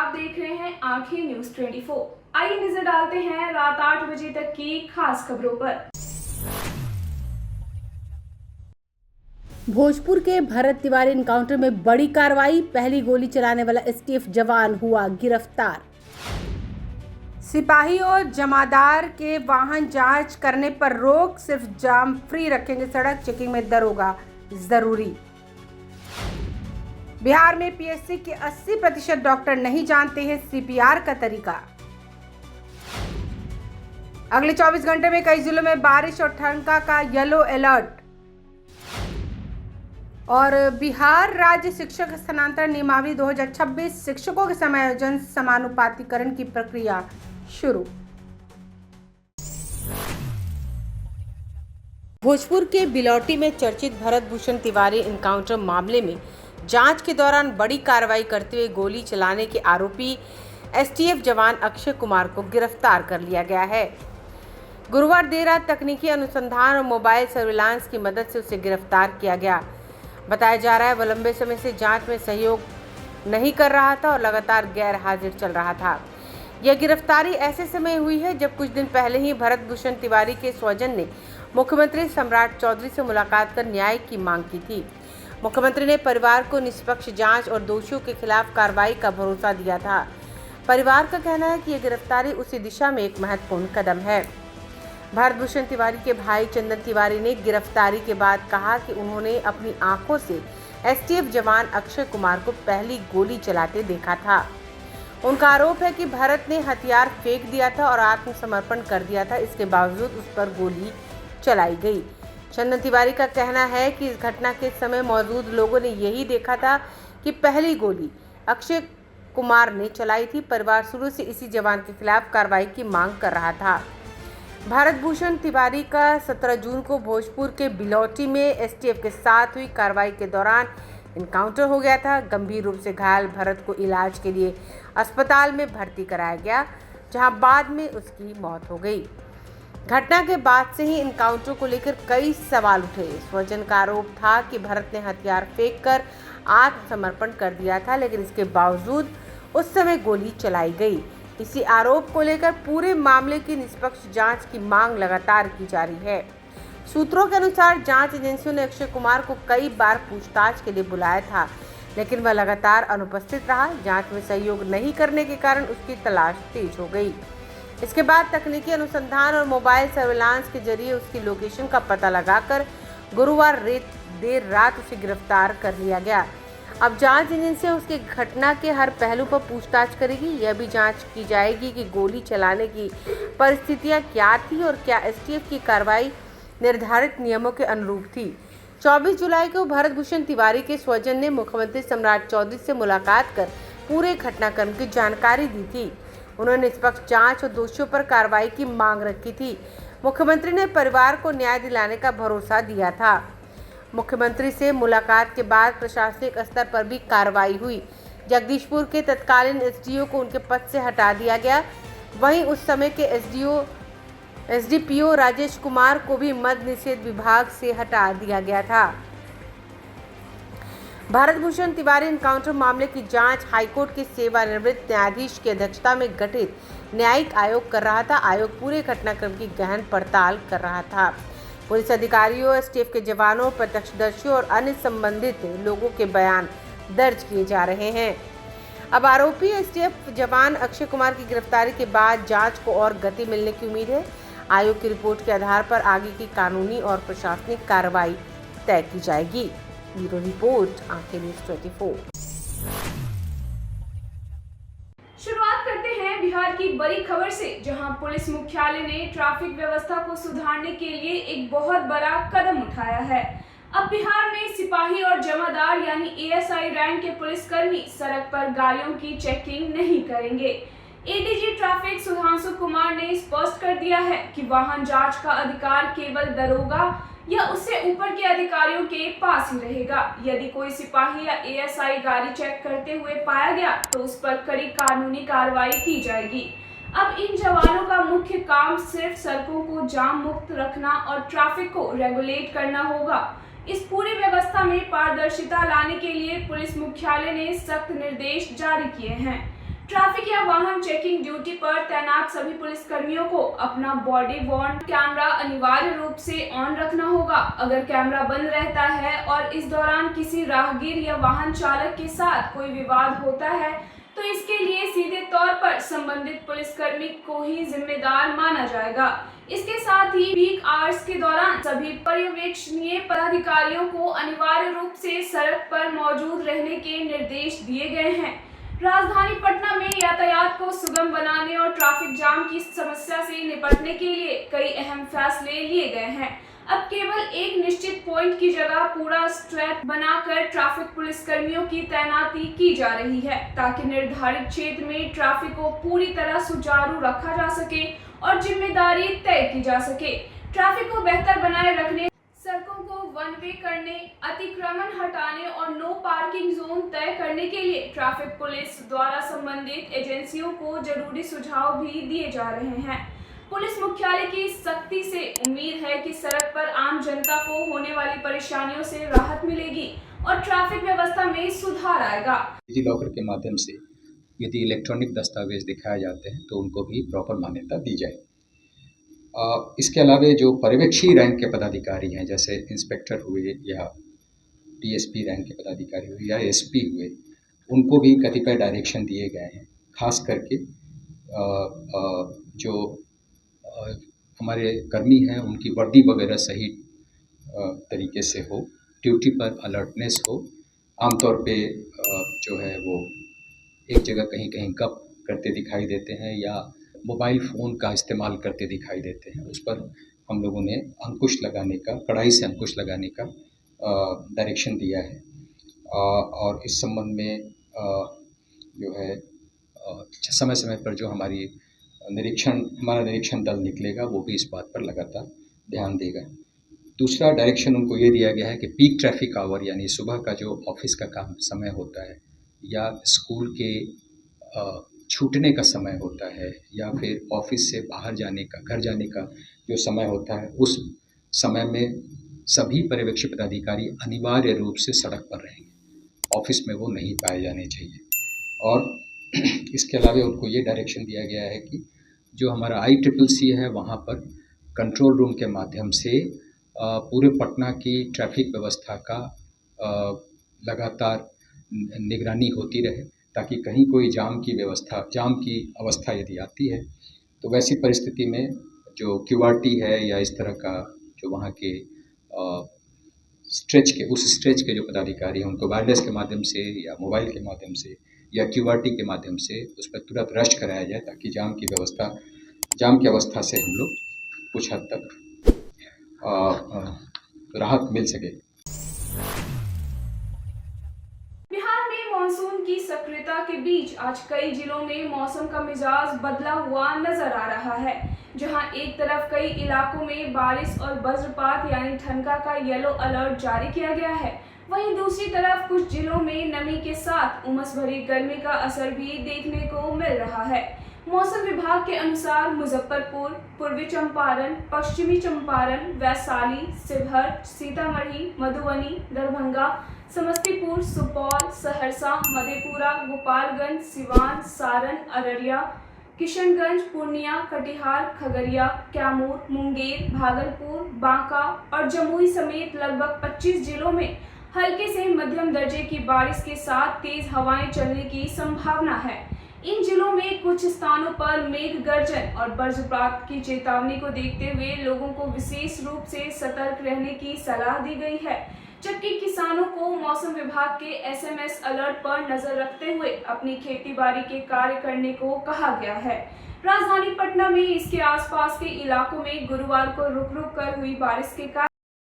आप देख रहे हैं आंखें न्यूज 24। आइए नजर डालते हैं रात 8 बजे तक की खास खबरों पर। भोजपुर के भरत तिवारी एनकाउंटर में बड़ी कार्रवाई। पहली गोली चलाने वाला एसटीएफ जवान हुआ गिरफ्तार। सिपाही और जमादार के वाहन जांच करने पर रोक, सिर्फ जाम फ्री रखेंगे सड़क, चेकिंग में दरोगा जरूरी। बिहार में पीएचसी के 80% डॉक्टर नहीं जानते हैं सीपीआर का तरीका। अगले 24 घंटे में कई जिलों में बारिश और ठनका का येलो अलर्ट। और बिहार राज्य शिक्षक स्थानांतरण नियमावली 2026 शिक्षकों के समायोजन समानुपातिकरण की प्रक्रिया शुरू। भोजपुर के बिलौटी में चर्चित भरत भूषण तिवारी एनकाउंटर मामले में जांच के दौरान बड़ी कार्रवाई करते हुए गोली चलाने के आरोपी एसटीएफ जवान अक्षय कुमार को गिरफ्तार कर लिया गया है। गुरुवार देर रात तकनीकी अनुसंधान और मोबाइल सर्विलांस की मदद से उसे गिरफ्तार किया गया। बताया जा रहा है वह लंबे समय से जांच में सहयोग नहीं कर रहा था और लगातार गैर हाजिर चल रहा था। यह गिरफ्तारी ऐसे समय हुई है जब कुछ दिन पहले ही भरत भूषण तिवारी के स्वजन ने मुख्यमंत्री सम्राट चौधरी से मुलाकात कर न्याय की मांग की थी। मुख्यमंत्री ने परिवार को निष्पक्ष जांच और दोषियों के खिलाफ कार्रवाई का भरोसा दिया था। परिवार का कहना है कि यह गिरफ्तारी उसी दिशा में एक महत्वपूर्ण कदम है। भरत भूषण तिवारी के भाई चंदन तिवारी ने गिरफ्तारी के बाद कहा कि उन्होंने अपनी आंखों से एसटीएफ जवान अक्षय कुमार को पहली गोली चलाते देखा था। उनका आरोप है कि भरत ने हथियार फेंक दिया था और आत्मसमर्पण कर दिया था, इसके बावजूद उस पर गोली चलाई गई। चंदन तिवारी का कहना है कि इस घटना के समय मौजूद लोगों ने यही देखा था कि पहली गोली अक्षय कुमार ने चलाई थी। परिवार शुरू से इसी जवान के खिलाफ कार्रवाई की मांग कर रहा था। भरत भूषण तिवारी का 17 जून को भोजपुर के बिलौटी में एसटीएफ के साथ हुई कार्रवाई के दौरान एनकाउंटर हो गया था। गंभीर रूप से घायल भरत को इलाज के लिए अस्पताल में भर्ती कराया गया, जहां बाद में उसकी मौत हो गई। घटना के बाद से ही एनकाउंटर को लेकर कई सवाल उठे। स्वजन का आरोप था कि भरत ने हथियार फेंककर आत्मसमर्पण कर दिया था, लेकिन इसके बावजूद उस समय गोली चलाई गई। इसी आरोप को लेकर पूरे मामले की निष्पक्ष जांच की मांग लगातार की जा रही है। सूत्रों के अनुसार जांच एजेंसियों ने अक्षय कुमार को कई बार पूछताछ के लिए बुलाया था, लेकिन वह लगातार अनुपस्थित रहा। जांच में सहयोग नहीं करने के कारण उसकी तलाश तेज हो गई। इसके बाद तकनीकी अनुसंधान और मोबाइल सर्विलांस के जरिए उसकी लोकेशन का पता लगाकर गुरुवार देर रात उसे गिरफ्तार कर लिया गया। अब जांच एजेंसियां उसके घटना के हर पहलू पर पूछताछ करेगी। यह भी जांच की जाएगी कि गोली चलाने की परिस्थितियां क्या थी और क्या एसटीएफ की कार्रवाई निर्धारित नियमों के अनुरूप थी। 24 जुलाई को भरत भूषण तिवारी के स्वजन ने मुख्यमंत्री सम्राट चौधरी से मुलाकात कर पूरे घटनाक्रम की जानकारी दी थी। उन्होंने निष्पक्ष जांच और दोषियों पर कार्रवाई की मांग रखी थी। मुख्यमंत्री ने परिवार को न्याय दिलाने का भरोसा दिया था। मुख्यमंत्री से मुलाकात के बाद प्रशासनिक स्तर पर भी कार्रवाई हुई। जगदीशपुर के तत्कालीन एसडीओ को उनके पद से हटा दिया गया। वहीं उस समय के एसडीपीओ राजेश कुमार को भी मद्य निषेध विभाग से हटा दिया गया था। भरत भूषण तिवारी एनकाउंटर मामले की जांच हाईकोर्ट के सेवानिवृत्त न्यायाधीश की अध्यक्षता में गठित न्यायिक आयोग कर रहा था। आयोग पूरे घटनाक्रम की गहन पड़ताल कर रहा था। पुलिस अधिकारियों, एसटीएफ के जवानों, प्रत्यक्षदर्शियों और अन्य संबंधित लोगों के बयान दर्ज किए जा रहे हैं। अब आरोपी एसटीएफ जवान अक्षय कुमार की गिरफ्तारी के बाद जांच को और गति मिलने की उम्मीद है। आयोग की रिपोर्ट के आधार पर आगे की कानूनी और प्रशासनिक कार्रवाई तय की जाएगी। ब्यूरो रिपोर्ट, आंखें न्यूज 24। शुरुआत करते हैं बिहार की बड़ी खबर से, जहां पुलिस मुख्यालय ने ट्रैफिक व्यवस्था को सुधारने के लिए एक बहुत बड़ा कदम उठाया है। अब बिहार में सिपाही और जमादार यानी एएसआई रैंक के पुलिसकर्मी सड़क पर गाड़ियों की चेकिंग नहीं करेंगे। एडीजी ट्रैफिक सुधांशु कुमार ने स्पष्ट कर दिया है कि वाहन जांच का अधिकार केवल दरोगा या उससे ऊपर के अधिकारियों के पास ही रहेगा। यदि कोई सिपाही या एएसआई गाड़ी चेक करते हुए पाया गया तो उस पर कड़ी कानूनी कार्रवाई की जाएगी। अब इन जवानों का मुख्य काम सिर्फ सड़कों को जाम मुक्त रखना और ट्रैफिक को रेगुलेट करना होगा। इस पूरी व्यवस्था में पारदर्शिता लाने के लिए पुलिस मुख्यालय ने सख्त निर्देश जारी किए हैं। ट्रैफिक या वाहन चेकिंग ड्यूटी पर तैनात सभी पुलिस कर्मियों को अपना बॉडी वॉर्न कैमरा अनिवार्य रूप से ऑन रखना होगा। अगर कैमरा बंद रहता है और इस दौरान किसी राहगीर या वाहन चालक के साथ कोई विवाद होता है तो इसके लिए सीधे तौर पर संबंधित पुलिसकर्मी को ही जिम्मेदार माना जाएगा। इसके साथ ही पीक आवर्स के दौरान सभी पर्यवेक्षणीय पदाधिकारियों को अनिवार्य रूप से सड़क पर मौजूद रहने के निर्देश दिए गए हैं। राजधानी पटना में यातायात को सुगम बनाने और ट्रैफिक जाम की समस्या से निपटने के लिए कई अहम फैसले लिए गए हैं। अब केवल एक निश्चित पॉइंट की जगह पूरा स्ट्रेच बनाकर ट्रैफिक पुलिस कर्मियों की तैनाती की जा रही है ताकि निर्धारित क्षेत्र में ट्रैफिक को पूरी तरह सुचारू रखा जा सके और जिम्मेदारी तय की जा सके। ट्रैफिक को बेहतर बनाए रखने, सड़कों को वन वे करने, अतिक्रमण हटाने और नो पार्किंग जोन तय करने के लिए ट्रैफिक पुलिस द्वारा संबंधित एजेंसियों को जरूरी सुझाव भी दिए जा रहे हैं। पुलिस मुख्यालय की सख्ती से उम्मीद है कि सड़क पर आम जनता को होने वाली परेशानियों से राहत मिलेगी और ट्रैफिक व्यवस्था में सुधार आएगा। डिजी लॉकर के माध्यम से यदि इलेक्ट्रॉनिक दस्तावेज दिखाए जाते हैं तो उनको भी प्रॉपर मान्यता दी जाए। इसके अलावा जो पर्यवेक्षी रैंक के पदाधिकारी हैं, जैसे इंस्पेक्टर हुए या डीएसपी रैंक के पदाधिकारी हुए या एसपी हुए, उनको भी कतिपय डायरेक्शन दिए गए हैं। खास करके जो हमारे कर्मी हैं उनकी वर्दी वगैरह सही तरीके से हो, ड्यूटी पर अलर्टनेस हो। आमतौर पे जो है वो एक जगह कहीं कहीं गप करते दिखाई देते हैं या मोबाइल फ़ोन का इस्तेमाल करते दिखाई देते हैं। उस पर हम लोगों ने अंकुश लगाने का, कड़ाई से अंकुश लगाने का डायरेक्शन दिया है। और इस संबंध में जो है समय समय पर जो हमारा निरीक्षण दल निकलेगा वो भी इस बात पर लगातार ध्यान देगा। दूसरा डायरेक्शन उनको ये दिया गया है कि पीक ट्रैफिक आवर यानी सुबह का जो ऑफिस का काम समय होता है या स्कूल के छूटने का समय होता है या फिर ऑफिस से बाहर जाने का, घर जाने का जो समय होता है, उस समय में सभी पर्यवेक्षी पदाधिकारी अनिवार्य रूप से सड़क पर रहेंगे। ऑफिस में वो नहीं पाए जाने चाहिए। और इसके अलावा उनको ये डायरेक्शन दिया गया है कि जो हमारा ICCC है वहाँ पर कंट्रोल रूम के माध्यम से पूरे पटना की ट्रैफिक व्यवस्था का लगातार निगरानी होती रहे, ताकि कहीं कोई जाम की अवस्था यदि आती है तो वैसी परिस्थिति में जो QRT है या इस तरह का जो वहाँ के उस स्ट्रेच के जो पदाधिकारी हैं उनको वायरलेस के माध्यम से या मोबाइल के माध्यम से या QRT के माध्यम से उस पर तुरंत रश कराया जाए, ताकि जाम की अवस्था से हम लोग कुछ हद तक राहत मिल सके। बिहार में मानसून की सक्रियता के बीच आज कई जिलों में मौसम का मिजाज बदला हुआ नजर आ रहा है। जहां एक तरफ कई इलाकों में बारिश और वज्रपात यानी ठनका का येलो अलर्ट जारी किया गया है, वहीं दूसरी तरफ कुछ जिलों में नमी के साथ उमस भरी गर्मी का असर भी देखने को मिल रहा है। मौसम विभाग के अनुसार मुजफ्फरपुर, पूर्वी चंपारण, पश्चिमी चंपारण, वैशाली, शिवहर, सीतामढ़ी, मधुबनी, दरभंगा, समस्तीपुर, सुपौल, सहरसा, मधेपुरा, गोपालगंज, सिवान, सारण, अररिया, किशनगंज, पूर्णिया, कटिहार, खगड़िया, कैमूर, मुंगेर, भागलपुर, बांका और जमुई समेत लगभग 25 जिलों में हल्के से मध्यम दर्जे की बारिश के साथ तेज हवाएं चलने की संभावना है। इन जिलों में कुछ स्थानों पर मेघ गर्जन और वज्रपात की चेतावनी को देखते हुए लोगों को विशेष रूप से सतर्क रहने की सलाह दी गई है, जबकि किसानों को मौसम विभाग के SMS अलर्ट पर नजर रखते हुए अपनी खेती बाड़ी के कार्य करने को कहा गया है। राजधानी पटना में इसके आसपास के इलाकों में गुरुवार को रुक रुक कर हुई बारिश के कारण